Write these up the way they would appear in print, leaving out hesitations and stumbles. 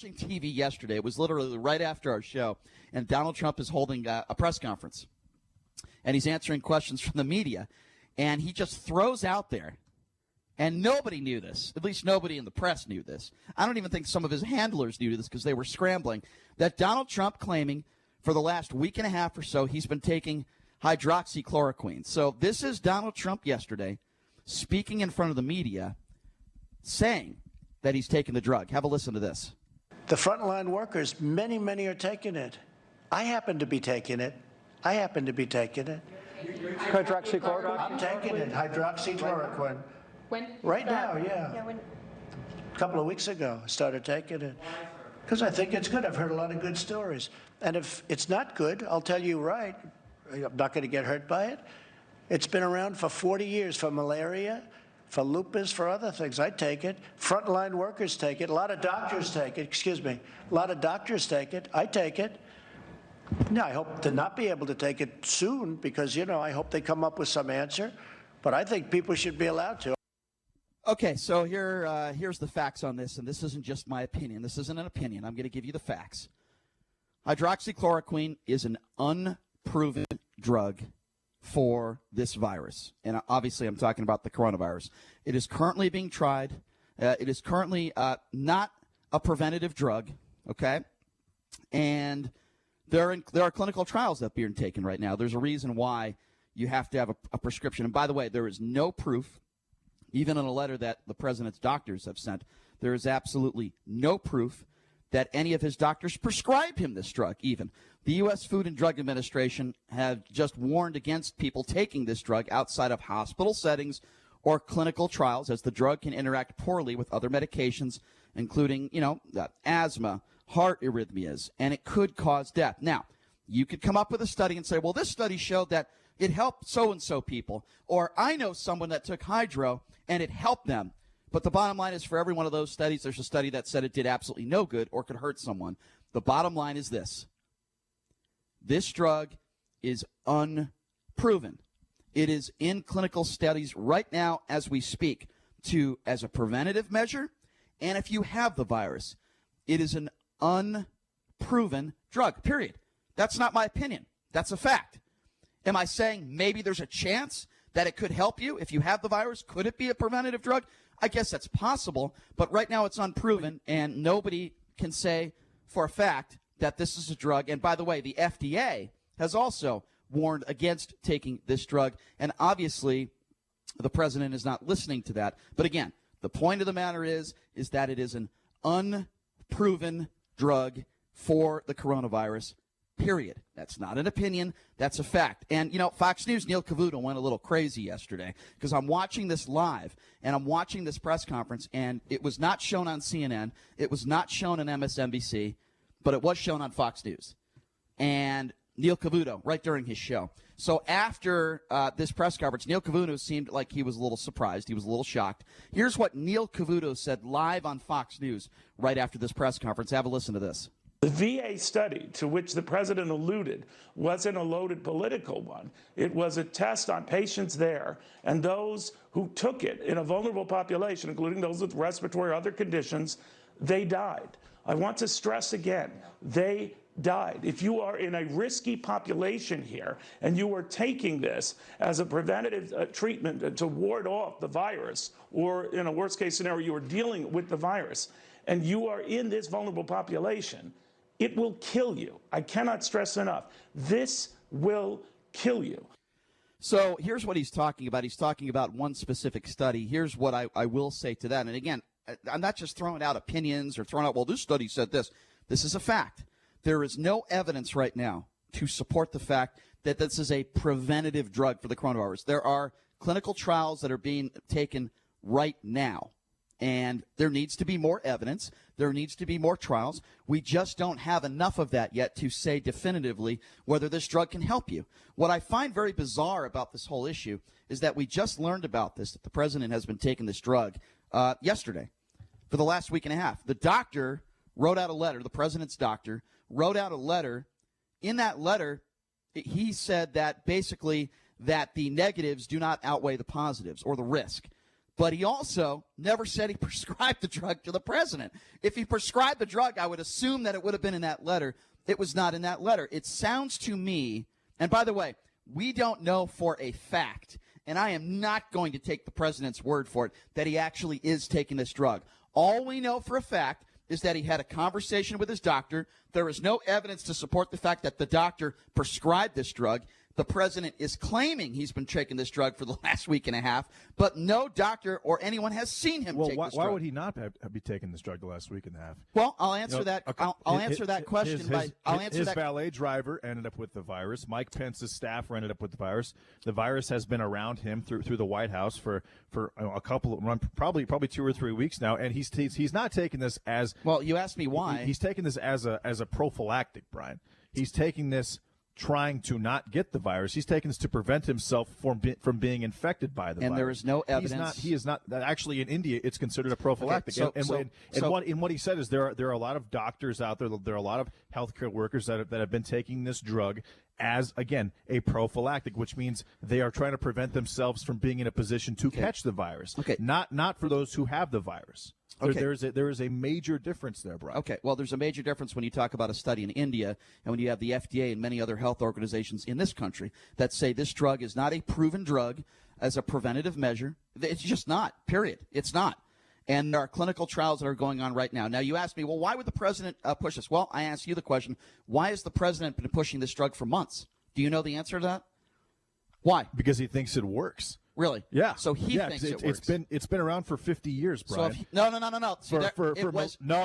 watching TV yesterday. It was literally right after our show, and Donald Trump is holding a press conference, and he's answering questions from the media, and he just throws out there, and nobody knew this, at least nobody in the press knew this. I don't even think some of his handlers knew this because they were scrambling, that Donald Trump claiming for the last week and a half or so he's been taking hydroxychloroquine. So this is Donald Trump yesterday speaking in front of the media saying that he's taking the drug. Have a listen to this. The frontline workers, many are taking it. I happen to be taking it. Hydroxychloroquine? I'm taking it, hydroxychloroquine. When? Right now, yeah. Yeah, when? A couple of weeks ago, I started taking it. Because I think it's good. I've heard a lot of good stories. And if it's not good, I'll tell you right, I'm not going to get hurt by it. It's been around for 40 years for malaria, for lupus, for other things. I take it. Frontline workers take it. A lot of doctors take it. A lot of doctors take it. I take it. Now, I hope to not be able to take it soon because, I hope they come up with some answer. But I think people should be allowed to. Okay, so here's the facts on this, and this isn't just my opinion. This isn't an opinion. I'm going to give you the facts. Hydroxychloroquine is an unproven drug for this virus. And obviously I'm talking about the coronavirus. It is currently being tried. It is currently not a preventative drug, okay? And there are clinical trials that are being taken right now. There's a reason why you have to have a prescription. And by the way, there is no proof, even in a letter that the president's doctors have sent, there is absolutely no proof that any of his doctors prescribe him this drug even. The U.S. Food and Drug Administration have just warned against people taking this drug outside of hospital settings or clinical trials, as the drug can interact poorly with other medications, including, asthma, heart arrhythmias, and it could cause death. Now, you could come up with a study and say, well, this study showed that it helped so-and-so people, or I know someone that took hydro and it helped them. But the bottom line is, for every one of those studies, there's a study that said it did absolutely no good or could hurt someone. The bottom line is this. This drug is unproven. It is in clinical studies right now as we speak as a preventative measure. And if you have the virus, it is an unproven drug, period. That's not my opinion. That's a fact. Am I saying maybe there's a chance that it could help you if you have the virus? Could it be a preventative drug? I guess that's possible, but right now it's unproven, and nobody can say for a fact that this is a drug. And by the way, the FDA has also warned against taking this drug, and obviously the president is not listening to that. But again, the point of the matter is that it is an unproven drug for the coronavirus, period. That's not an opinion. That's a fact. And, Fox News' Neil Cavuto went a little crazy yesterday because I'm watching this live and I'm watching this press conference, and it was not shown on CNN. It was not shown on MSNBC, but it was shown on Fox News. And Neil Cavuto, right during his show. So after this press conference, Neil Cavuto seemed like he was a little surprised. He was a little shocked. Here's what Neil Cavuto said live on Fox News right after this press conference. Have a listen to this. The VA study to which the president alluded wasn't a loaded political one. It was a test on patients there, and those who took it in a vulnerable population, including those with respiratory or other conditions, they died. I want to stress again, they died. If you are in a risky population here and you are taking this as a preventative treatment to ward off the virus, or in a worst case scenario, you are dealing with the virus, and you are in this vulnerable population, it will kill you. I cannot stress enough. This will kill you. So here's what he's talking about. He's talking about one specific study. Here's what I will say to that. And again, I'm not just throwing out opinions or throwing out, well, this study said this. This is a fact. There is no evidence right now to support the fact that this is a preventative drug for the coronavirus. There are clinical trials that are being taken right now. And there needs to be more evidence. There needs to be more trials. We just don't have enough of that yet to say definitively whether this drug can help you. What I find very bizarre about this whole issue is that we just learned about this, that the president has been taking this drug yesterday for the last week and a half. The doctor wrote out a letter, the president's doctor wrote out a letter. In that letter, he said that basically that the negatives do not outweigh the positives or the risk. But he also never said he prescribed the drug to the president. If he prescribed the drug, I would assume that it would have been in that letter. It was not in that letter. It sounds to me, and by the way, we don't know for a fact, and I am not going to take the president's word for it, that he actually is taking this drug. All we know for a fact is that he had a conversation with his doctor. There is no evidence to support the fact that the doctor prescribed this drug. The president is claiming he's been taking this drug for the last week and a half, but no doctor or anyone has seen him take this drug. Why would he not be taking this drug the last week and a half? Well, I'll answer that. I'll answer that question His valet driver ended up with the virus. Mike Pence's staffer ended up with the virus. The virus has been around him through the White House for a couple of probably 2 or 3 weeks now, and he's not taking this as well. You asked me why. He's taking this as a prophylactic, Brian. He's taking this trying to not get the virus. He's taking this to prevent himself from being infected by the virus. And there is no evidence. He is not. Actually, in India, it's considered a prophylactic. Okay, what he said is there are a lot of doctors out there. There are a lot of healthcare workers that have been taking this drug as, again, a prophylactic, which means they are trying to prevent themselves from being in a position to catch the virus. Okay. Not for those who have the virus. Okay. There is a major difference there, Brian. Okay, well, there's a major difference when you talk about a study in India and when you have the FDA and many other health organizations in this country that say this drug is not a proven drug as a preventative measure. It's just not, period. It's not. And there are clinical trials that are going on right now. Now, you asked me, well, why would the president push this? Well, I asked you the question, why has the president been pushing this drug for months? Do you know the answer to that? Why? Because he thinks it works. Really? Yeah. So he thinks it works. It's been around for 50 years, Brian. So no. See, No.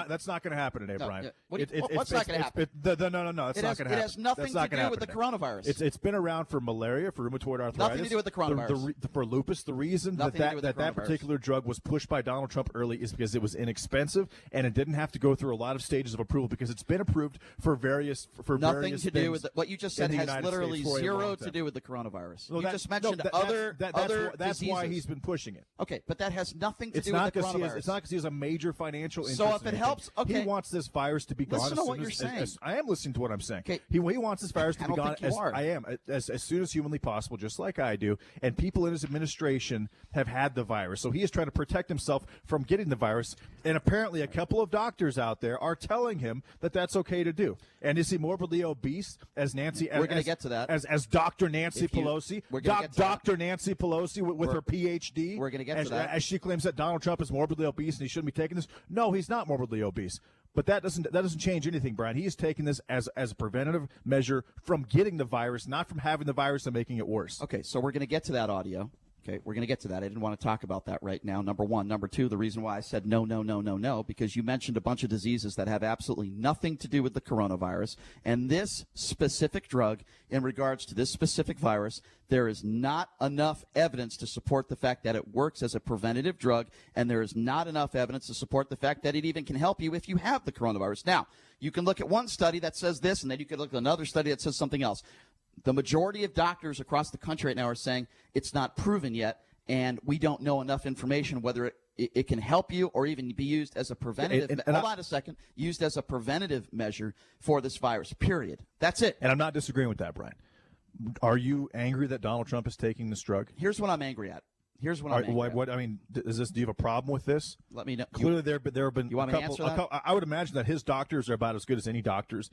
That's not going to happen today, Brian. What's not going to happen? No. That's not going to happen. It has nothing to do with the coronavirus. It's been around for malaria, for rheumatoid arthritis. Nothing to do with the coronavirus. For lupus, the reason that particular drug was pushed by Donald Trump early is because it was inexpensive and it didn't have to go through a lot of stages of approval because it's been approved for various nothing to do with what you just said has literally zero to do with the coronavirus. Well, you just mentioned other that's diseases. why he's been pushing it. Okay, but that has nothing to do with the coronavirus. It's not because he has a major financial interest. So if it helps, okay. He wants this virus to be gone. Listen to what you're saying. I am listening to what I'm saying. Okay. He wants this virus to be gone. I am as soon as humanly possible, just like I do. And people in his administration have had the virus, so he is trying to protect himself from getting the virus. And apparently, a couple of doctors out there are telling him that that's okay to do. And is he morbidly obese, as Nancy? We're going to get to that. As Dr. Nancy Pelosi. Dr. Nancy Pelosi with her PhD. We're going to get to that. As she claims that Donald Trump is morbidly obese and he shouldn't be taking this. No, he's not morbidly obese. But that doesn't change anything, Brian. He is taking this as a preventative measure from getting the virus, not from having the virus and making it worse. Okay, so we're going to get to that audio. Okay, we're going to get to that. I didn't want to talk about that right now, number one. Number two, the reason why I said no, because you mentioned a bunch of diseases that have absolutely nothing to do with the coronavirus. And this specific drug, in regards to this specific virus, there is not enough evidence to support the fact that it works as a preventative drug, and there is not enough evidence to support the fact that it even can help you if you have the coronavirus. Now, you can look at one study that says this, and then you can look at another study that says something else. The majority of doctors across the country right now are saying it's not proven yet, and we don't know enough information whether it can help you or even be used as a preventative. Hold on a second. Used as a preventative measure for this virus, period. That's it. And I'm not disagreeing with that, Brian. Are you angry that Donald Trump is taking this drug? Here's what I'm angry at. Here's what I'm angry at. What I mean, do you have a problem with this? Let me know. Clearly, there have been. You want me to answer that? I would imagine that his doctors are about as good as any doctors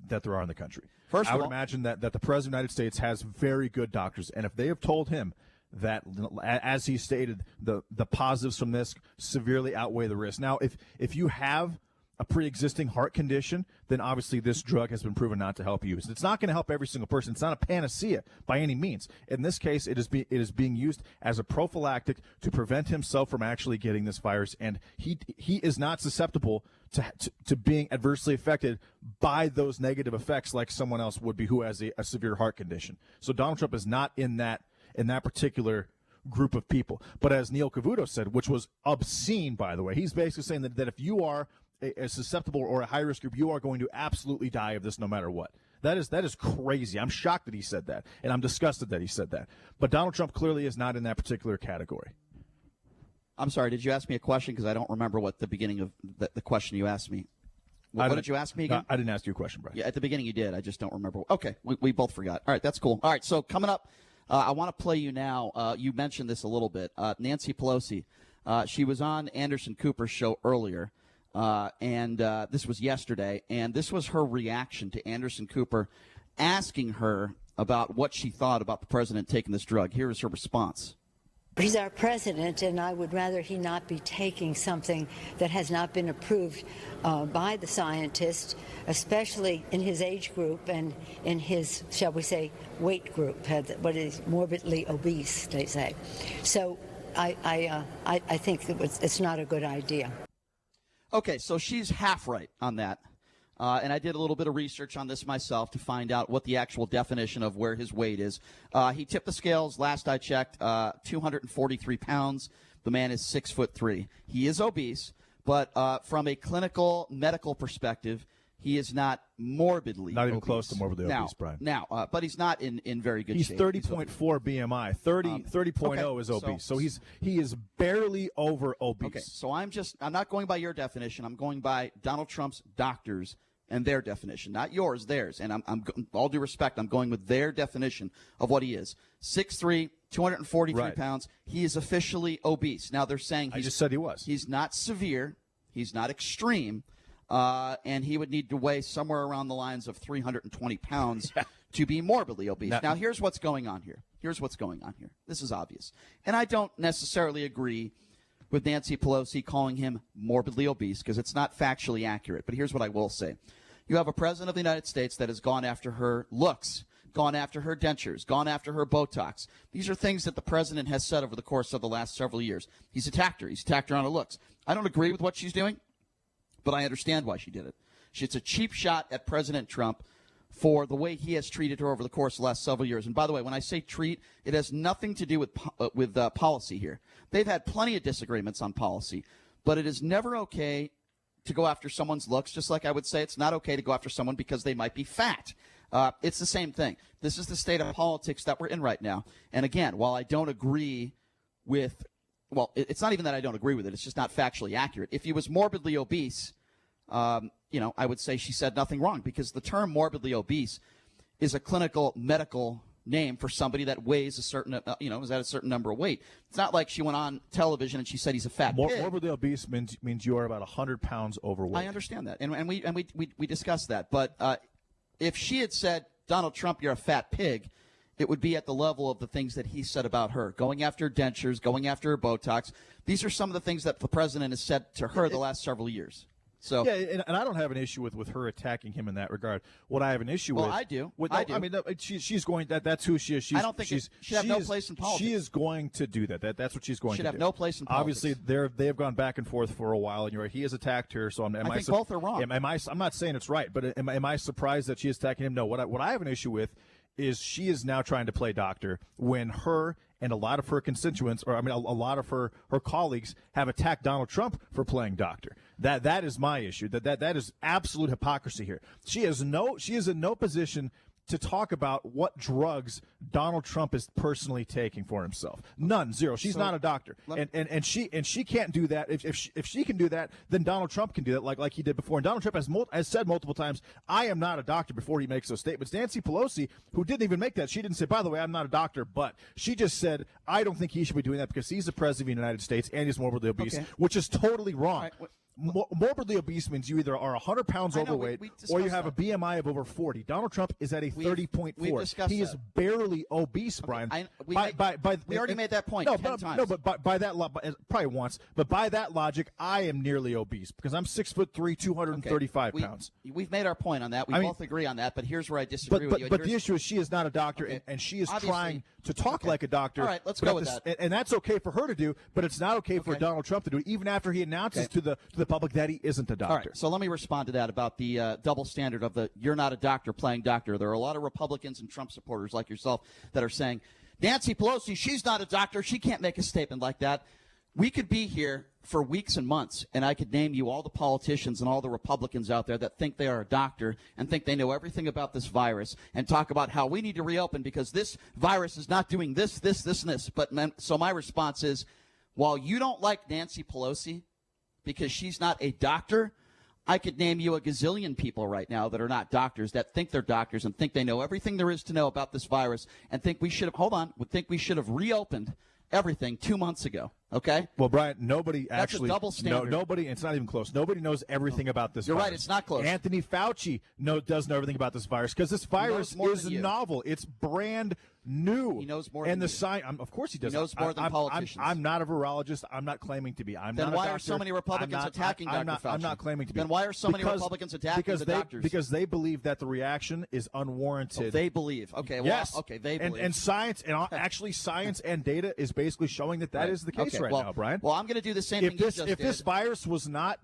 that there are in the country. First of all, I would imagine that the President of the United States has very good doctors, and if they have told him that, as he stated, the positives from this severely outweigh the risks. Now, if you have a pre-existing heart condition, then obviously this drug has been proven not to help you. It's not going to help every single person. It's not a panacea by any means. In this case, it is being used as a prophylactic to prevent himself from actually getting this virus, and he is not susceptible to being adversely affected by those negative effects like someone else would be who has a severe heart condition. So Donald Trump is not in that particular group of people. But as Neil Cavuto said, which was obscene, by the way, he's basically saying that if you are a susceptible or a high-risk group, you are going to absolutely die of this no matter what. That is crazy. I'm shocked that he said that, and I'm disgusted that he said that. But Donald Trump clearly is not in that particular category. I'm sorry, did you ask me a question? Because I don't remember what the beginning of the question you asked me. What did you ask me again? I didn't ask you a question, Brian. Yeah, at the beginning you did. I just don't remember. Okay, we both forgot. All right, that's cool. All right, so coming up, I want to play you now. You mentioned this a little bit. Nancy Pelosi, she was on Anderson Cooper's show earlier, and this was yesterday, and this was her reaction to Anderson Cooper asking her about what she thought about the president taking this drug. Here is her response. He's our president, and I would rather he not be taking something that has not been approved by the scientists, especially in his age group and in his, shall we say, weight group, what is morbidly obese, they say. So I think it's not a good idea. Okay, so she's half right on that. And I did a little bit of research on this myself to find out what the actual definition of where his weight is. He tipped the scales, last I checked, 243 pounds. The man is 6'3". He is obese, but from a clinical medical perspective, he is not morbidly Not even obese. close to morbidly obese, Brian. Now, but he's not in very good He's shape. 30.4 BMI. 30.0 is obese. So he is barely over obese. Okay, so I'm not going by your definition. I'm going by Donald Trump's doctors and their definition, not yours, theirs. And I'm all due respect, I'm going with their definition of what he is. 6'3", 243 Right. pounds. He is officially obese. Now they're saying I just said he was. He's not severe. He's not extreme. And he would need to weigh somewhere around the lines of 320 pounds to be morbidly obese. Now, here's what's going on here. This is obvious. And I don't necessarily agree with Nancy Pelosi calling him morbidly obese because it's not factually accurate. But here's what I will say. You have a president of the United States that has gone after her looks, gone after her dentures, gone after her Botox. These are things that the president has said over the course of the last several years. He's attacked her. He's attacked her on her looks. I don't agree with what she's doing, but I understand why she did it. It's a cheap shot at President Trump for the way he has treated her over the course of the last several years. And by the way, when I say treat, it has nothing to do with policy here. They've had plenty of disagreements on policy, but it is never okay to go after someone's looks, just like I would say it's not okay to go after someone because they might be fat. It's the same thing. This is the state of politics that we're in right now. And again, while I don't agree with, well, it's not even that I don't agree with it. It's just not factually accurate. If he was morbidly obese, I would say she said nothing wrong because the term morbidly obese is a clinical medical name for somebody that weighs a certain, is at a certain number of weight. It's not like she went on television and she said he's a fat pig. Morbidly obese means you are about 100 pounds overweight. I understand that, and we discussed that. But if she had said, Donald Trump, you're a fat pig, it would be at the level of the things that he said about her, going after dentures, going after her Botox. These are some of the things that the president has said to her the last several years. So yeah, and I don't have an issue with her attacking him in that regard. What I have an issue with, I do. I mean, she's going. That's who she is. I don't think she have no place in politics. She is going to do that. That's what she's going to do. Should have no place in politics. Obviously, they have gone back and forth for a while, and you're right. He has attacked her. So I think both are wrong. I'm not saying it's right, but am I surprised that she is attacking him? No. What I have an issue with is she is now trying to play doctor when her and a lot of her constituents, a lot of her colleagues have attacked Donald Trump for playing doctor. That is my issue. That is absolute hypocrisy here. She is in no position to talk about what drugs Donald Trump is personally taking for himself. None, zero. She's not a doctor, and she can't do that. If she can do that, then Donald Trump can do that, like he did before. And Donald Trump has said multiple times, "I am not a doctor," before he makes those statements. Nancy Pelosi, who didn't even make that, she didn't say, "By the way, I'm not a doctor," but she just said, "I don't think he should be doing that because he's the president of the United States and he's morbidly obese," which is totally wrong. Morbidly obese means you either are 100 pounds overweight or you have a BMI of over 40. Donald Trump is at a 30.4. He is barely obese, Brian. We already made that point 10 times. No, but by that probably once. But by that logic, I am nearly obese because I'm 6'3", 235 pounds. We've made our point on that. We both agree on that. But here's where I disagree with you. But the issue is she is not a doctor, and she is trying to talk like a doctor. All right, let's go with that. And that's okay for her to do, but it's not okay for Donald Trump to do, even after he announces to the public that he isn't a doctor. All right, so let me respond to that about the double standard of the you're not a doctor playing doctor. There are a lot of Republicans and Trump supporters like yourself that are saying, Nancy Pelosi, she's not a doctor. She can't make a statement like that. We could be here for weeks and months, and I could name you all the politicians and all the Republicans out there that think they are a doctor and think they know everything about this virus and talk about how we need to reopen because this virus is not doing this, and this. So my response is, while you don't like Nancy Pelosi, because she's not a doctor, I could name you a gazillion people right now that are not doctors, that think they're doctors and think they know everything there is to know about this virus, and think we should have reopened everything 2 months ago. Okay? Well, Brian, nobody That's actually. a double standard. Nobody. It's not even close. Nobody knows everything about this. You're virus. right. It's not close. Anthony Fauci does know everything about this virus because this virus more is than you. novel. It's brand new. He knows more and than the you. Of course, he does. He knows more than politicians. I'm not a virologist. I'm not claiming to be. I'm Then not a why doctor. are so many Republicans attacking Dr. Fauci? I'm not claiming to be. Then why are so many Republicans attacking the doctors? Because they believe that the reaction is unwarranted. Oh, they believe. Okay. Well, yes. okay. They believe. And science and actually science and data is basically showing that is the case now, Brian. Well, I'm going to do the same thing you just did. If this virus was not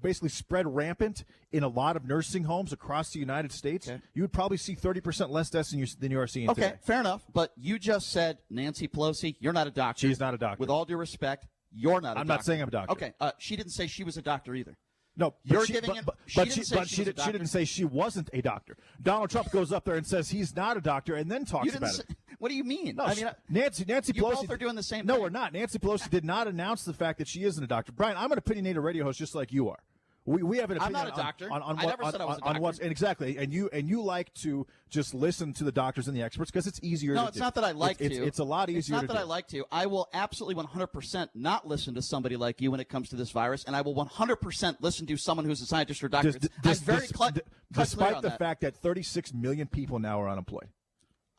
basically spread rampant in a lot of nursing homes across the United States, you would probably see 30% less deaths than you are seeing today. Okay, fair enough. But you just said, Nancy Pelosi, you're not a doctor. She's not a doctor. With all due respect, you're not a doctor. I'm not saying I'm a doctor. Okay, she didn't say she was a doctor either. No, You're she didn't say she wasn't a doctor. Donald Trump goes up there and says he's not a doctor and then talks about it. What do you mean? No, I mean, Nancy you Pelosi. both are doing the same No, thing. we're not. Nancy Pelosi did not announce the fact that she isn't a doctor. Brian, I'm an opinionated radio host just like you are. We have an opinion. I'm not a doctor. On I never said I was a doctor. Exactly, and you like to just listen to the doctors and the experts because it's easier. No, to it's do. not that I like to. It's a lot easier. It's not to that do. I like to. I will absolutely 100% not listen to somebody like you when it comes to this virus, and I will 100% listen to someone who's a scientist or doctor. Despite the fact that 36 million people now are unemployed.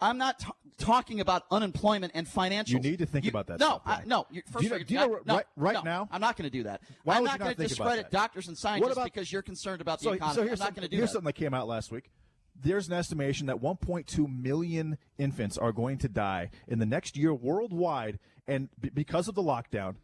I'm not talking about unemployment and financials. You need to think about that. No, stuff, no. Right now? I'm not going to do that. Why I'm would not you not going to think about discredit that? doctors and scientists because you're concerned about the economy. So I'm here's not going to do here's that. something that came out last week. There's an estimation that 1.2 million infants are going to die in the next year worldwide, and because of the lockdown.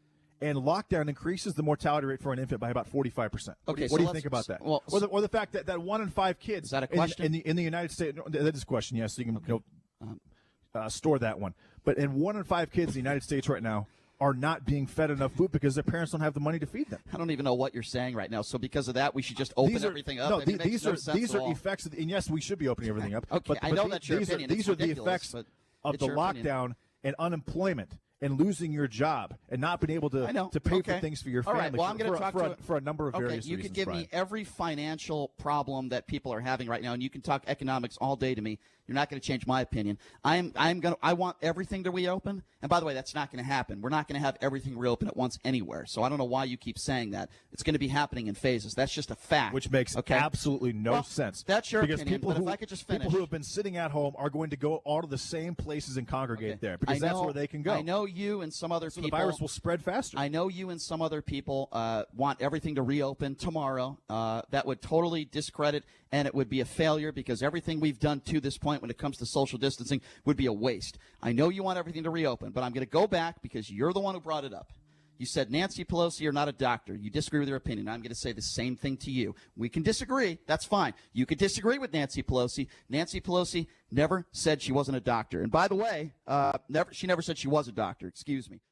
And lockdown increases the mortality rate for an infant by about 45%. Okay, what do you think about that? Well, or the fact that 1 in 5 kids. Is that a question? In the United States? That is a question. Yes, so you can store that one. But 1 in 5 kids in the United States right now are not being fed enough food because their parents don't have the money to feed them. I don't even know what you're saying right now. So because of that, we should just open everything up. No, I mean, these are effects. And yes, we should be opening everything up. Okay, I know that's your opinion. These are the effects of the lockdown and unemployment and losing your job and not being able to pay for things for your family. All right. Well, I'm going to talk for a number of various reasons. You could give Brian. me every financial problem that people are having right now, and you can talk economics all day to me. You're not going to change my opinion. I want everything to reopen. And by the way, that's not going to happen. We're not going to have everything reopen at once anywhere. So I don't know why you keep saying that. It's going to be happening in phases. That's just a fact. Which makes absolutely no sense. That's your because opinion. But if I could just finish. People who have been sitting at home are going to go all to the same places and congregate there because that's where they can go. I know you and some other people. The virus will spread faster. I know you and some other people want everything to reopen tomorrow. That would totally discredit and it would be a failure because everything we've done to this point when it comes to social distancing would be a waste. I know you want everything to reopen, but I'm going to go back because you're the one who brought it up. You said, Nancy Pelosi, you're not a doctor. You disagree with her opinion. I'm going to say the same thing to you. We can disagree. That's fine. You could disagree with Nancy Pelosi. Nancy Pelosi never said she wasn't a doctor. And by the way, she never said she was a doctor. Excuse me.